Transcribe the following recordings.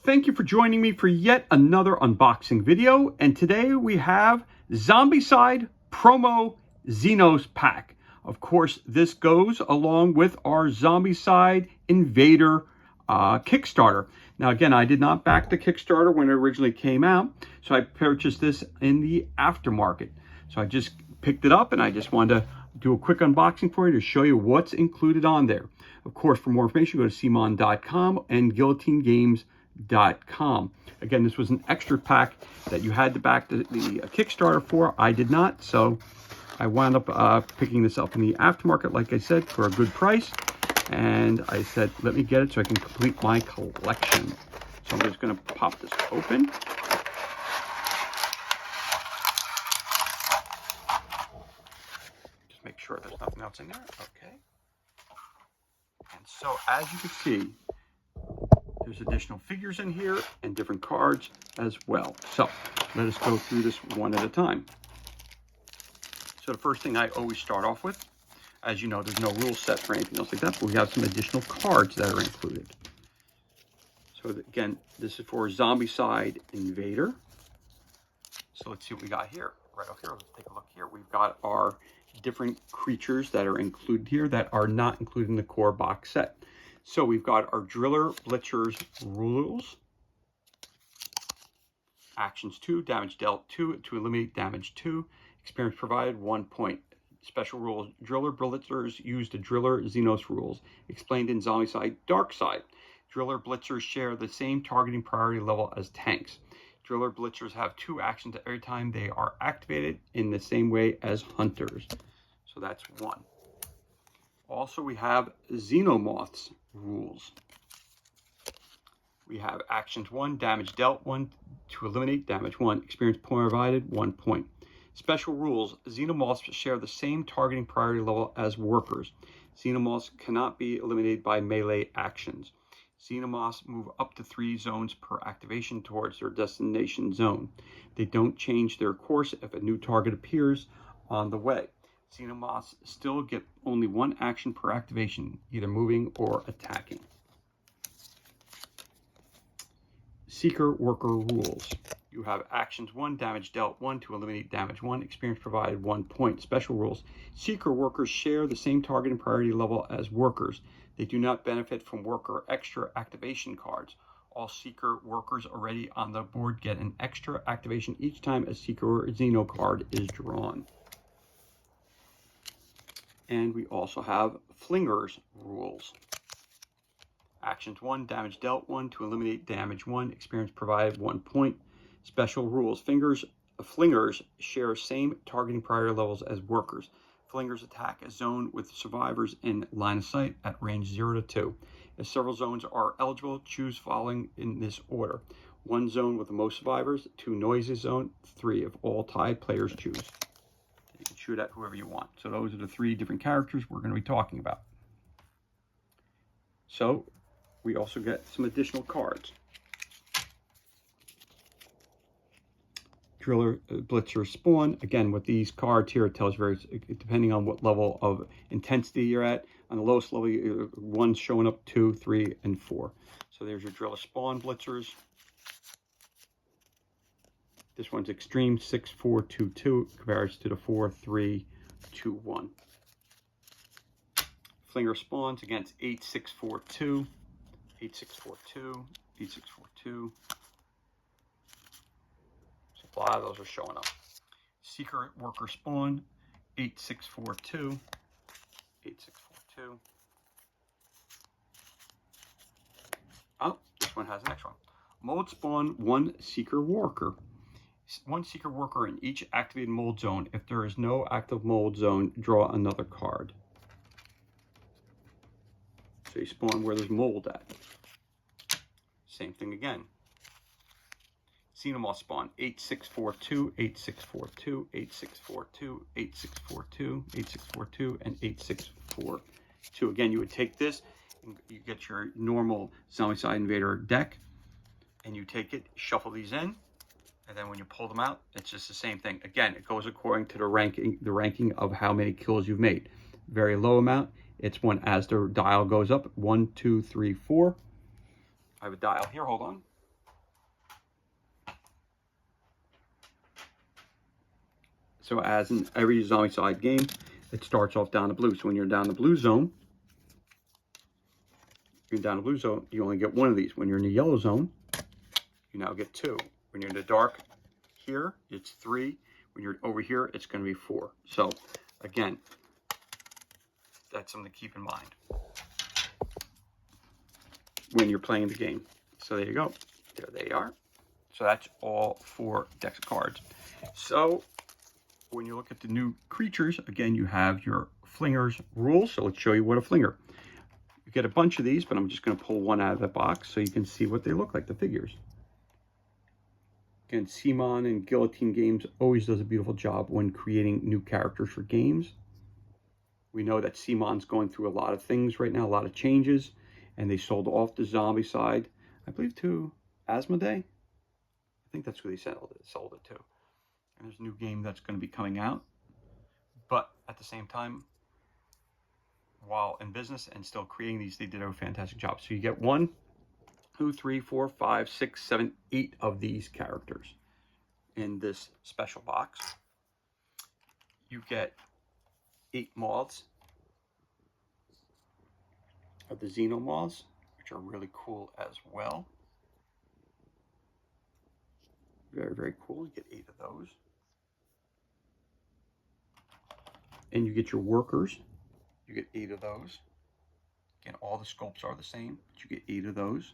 Thank you for joining me for yet another unboxing video. And today we have Zombicide Promo Xenos Pack. Of course, this goes along with our Zombicide Invader Kickstarter. Now, again, I did not back the Kickstarter when it originally came out, so I purchased this in the aftermarket. So I just picked it up and I just wanted to do a quick unboxing for you to show you what's included on there. Of course, for more information, go to cmon.com and guillotinegames.com. Again, this was an extra pack that you had to back the Kickstarter for. I did not, so I wound up picking this up in the aftermarket, like I said, for a good price. And I said, let me get it so I can complete my collection. So I'm just going to pop this open. Just make sure there's nothing else in there. Okay. And so, as you can see, there's additional figures in here and different cards as well. So let us go through this one at a time. So the first thing I always start off with, as you know, there's no rule set or anything else like that, but we have some additional cards that are included. So again, this is for Zombicide Invader. So let's see what we got here. Right up here, let's take a look here. We've got our different creatures that are included here that are not included in the core box set. So we've got our Driller Blitzer's rules. Actions 2, damage dealt 2, to eliminate damage 2. Experience provided 1 point. Special rules, Driller Blitzers use the Driller Xenos rules, explained in Zombicide Dark Side. Driller Blitzers share the same targeting priority level as tanks. Driller Blitzers have 2 actions every time they are activated in the same way as Hunters. So that's 1. Also, we have Xenomorphs rules. We have actions 1, damage dealt 1, to eliminate damage 1, experience provided 1 point. Special rules, Xenomorphs share the same targeting priority level as workers. Xenomorphs cannot be eliminated by melee actions. Xenomorphs move up to 3 zones per activation towards their destination zone. They don't change their course if a new target appears on the way. Xenomorphs still get only 1 action per activation, either moving or attacking. Seeker Worker rules. You have actions 1, damage dealt 1, to eliminate damage 1, experience provided 1 point. Special rules. Seeker workers share the same target and priority level as workers. They do not benefit from worker extra activation cards. All Seeker workers already on the board get an extra activation each time a Seeker or Xeno card is drawn. And we also have Flingers rules. Actions 1, damage dealt 1, to eliminate damage 1, experience provided 1 point. Special rules. Flingers share same targeting priority levels as workers. Flingers attack a zone with survivors in line of sight at range 0 to 2. If several zones are eligible, choose following in this order. 1 zone with the most survivors, 2 noisy zone, 3 if all tied players choose. You can shoot at whoever you want. So those are the 3 different characters we're going to be talking about. So we also get some additional cards. Driller Blitzer Spawn. Again, with these cards here, it tells you depending on what level of intensity you're at. On the lowest level, 1's showing up, 2, 3, and 4. So there's your Driller Spawn Blitzers. This one's Extreme 6-4-2-2, compares to the 4-3-2-1. Flinger Spawns against 8-6-4-2, 8-6-4-2, 8-6-4-2. A lot of those are showing up. Seeker Worker Spawn, 8-6-4-2, 8-6-4-2. Oh, this one has an extra one. Mold Spawn, 1 Seeker Worker. 1 Seeker Worker in each activated mold zone. If there is no active mold zone, draw another card. So you spawn where there's mold at. Same thing again. Xenomorph Spawn, 8-6-4-2, 8-6-4-2, 8-6-4-2, 8-6-4-2, 8-6-4-2, and 8-6-4-2. Again, you would take this, and you get your normal Zombicide Invader deck, and you take it, shuffle these in, and then when you pull them out, it's just the same thing. Again, it goes according to the ranking of how many kills you've made. Very low amount, it's one as the dial goes up, 1, 2, 3, 4. I have a dial here, hold on. So as in every Zombicide game, it starts off down the blue. So when you're down the blue zone, you only get one of these. When you're in the yellow zone, you now get 2. When you're in the dark here, it's 3. When you're over here, it's going to be 4. So again, that's something to keep in mind when you're playing the game. So there you go. There they are. So that's all 4 decks of cards. So when you look at the new creatures, again, you have your flingers rules. So let's show you what a flinger. You get a bunch of these, but I'm just going to pull one out of the box so you can see what they look like, the figures. Again, Simon and Guillotine Games always does a beautiful job when creating new characters for games. We know that Simon's going through a lot of things right now, a lot of changes, and they sold off the Zombicide, I believe, to Asmodee. I think that's who they sold it to. And there's a new game that's going to be coming out. But at the same time, while in business and still creating these, they did a fantastic job. So you get 1, 2, 3, 4, 5, 6, 7, 8 of these characters in this special box. You get 8 moths of the Xenos, which are really cool as well. Very, very cool. You get 8 of those. And you get your workers. You get 8 of those. Again, all the sculpts are the same, but you get 8 of those.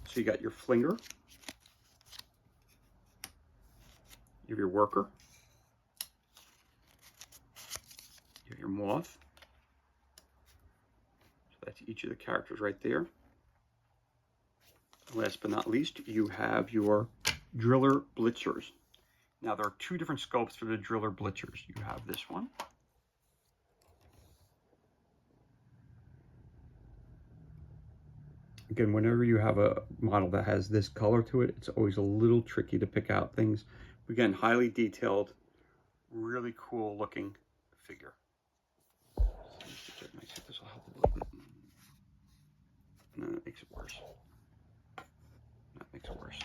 So you got your flinger. You have your worker. You have your moth. So that's each of the characters right there. Last but not least, you have your driller blitzers. Now there are 2 different sculpts for the driller blitzers. You have this one. Again, whenever you have a model that has this color to it, it's always a little tricky to pick out things. Again, highly detailed, really cool looking figure. Let me see if this will help a little bit. No, that makes it worse. That makes it worse.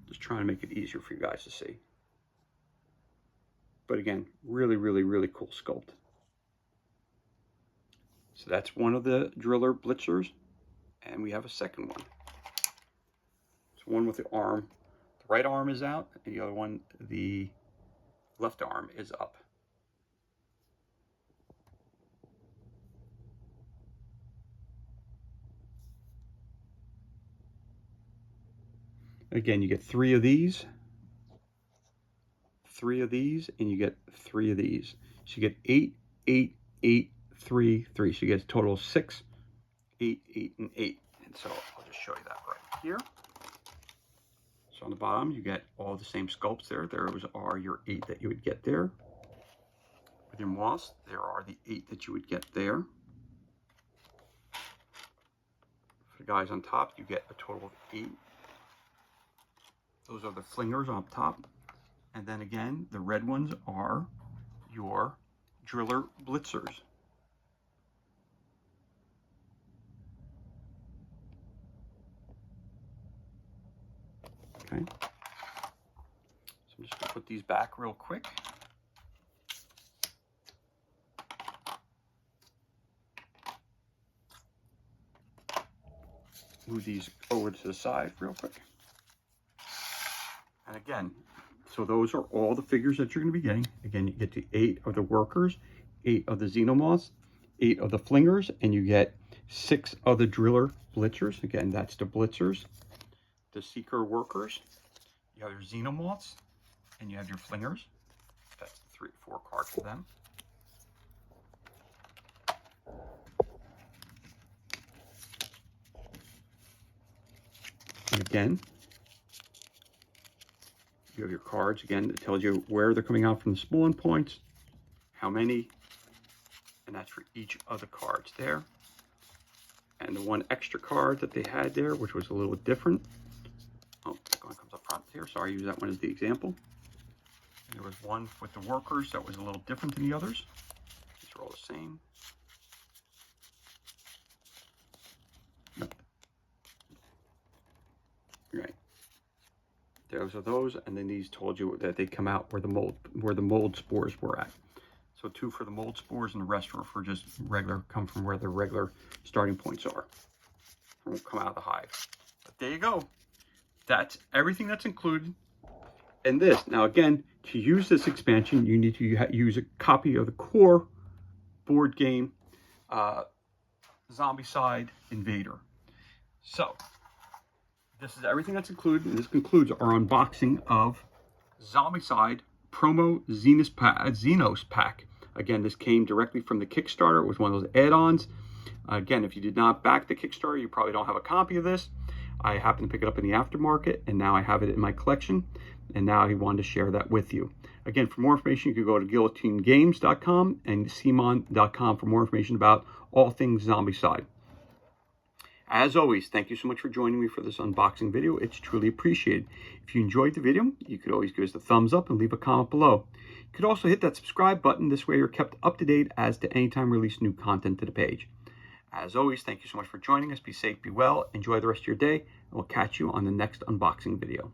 Just trying to make it easier for you guys to see. But again, really, really, really cool sculpt. So that's one of the driller blitzers. And we have a second one. It's one with the arm. The right arm is out, and the other one, the left arm, is up. Again, you get 3 of these, 3 of these, and you get 3 of these. So you get 8, 8, 8, 3, 3. So you get a total of 6, 8, 8, and 8. And so I'll just show you that right here. So on the bottom, you get all the same sculpts there. Those are your 8 that you would get there. With your moths, there are the 8 that you would get there. For the guys on top, you get a total of 8. Those are the flingers on top. And then again, the red ones are your driller blitzers. Okay. So I'm just going to put these back real quick. Move these over to the side real quick. And again, so those are all the figures that you're going to be getting. Again, you get the 8 of the workers, 8 of the Xenos, 8 of the flingers, and you get 6 of the driller blitzers. Again, that's the blitzers. The seeker workers. You have your Xenomorphs, and you have your flingers. That's the 3 or 4 cards for them. And again, you have your cards. Again, it tells you where they're coming out from the spawn points, how many, and that's for each of the cards there. And the one extra card that they had there, which was a little different. Oh, that one comes up front here. Sorry, I use that one as the example. And there was one with the workers that was a little different than the others. These are all the same. Right. Those are those, and then these told you that they come out where the mold spores were at. So 2 for the mold spores, and the rest are for just regular, come from where the regular starting points are. Won't come out of the hive. But there you go. That's everything that's included in this. Now again, to use this expansion, you need to use a copy of the core board game, Zombicide Invader. So this is everything that's included, and this concludes our unboxing of Zombicide Promo Xenos Pack. Again, this came directly from the Kickstarter. It was one of those add-ons. Again, if you did not back the Kickstarter, you probably don't have a copy of this. I happened to pick it up in the aftermarket, and now I have it in my collection, and now I wanted to share that with you. Again, for more information, you can go to guillotinegames.com and cmon.com for more information about all things Zombicide. As always, thank you so much for joining me for this unboxing video. It's truly appreciated. If you enjoyed the video, you could always give us a thumbs up and leave a comment below. You could also hit that subscribe button. This way you're kept up to date as to any time we release new content to the page. As always, thank you so much for joining us. Be safe, be well, enjoy the rest of your day, and we'll catch you on the next unboxing video.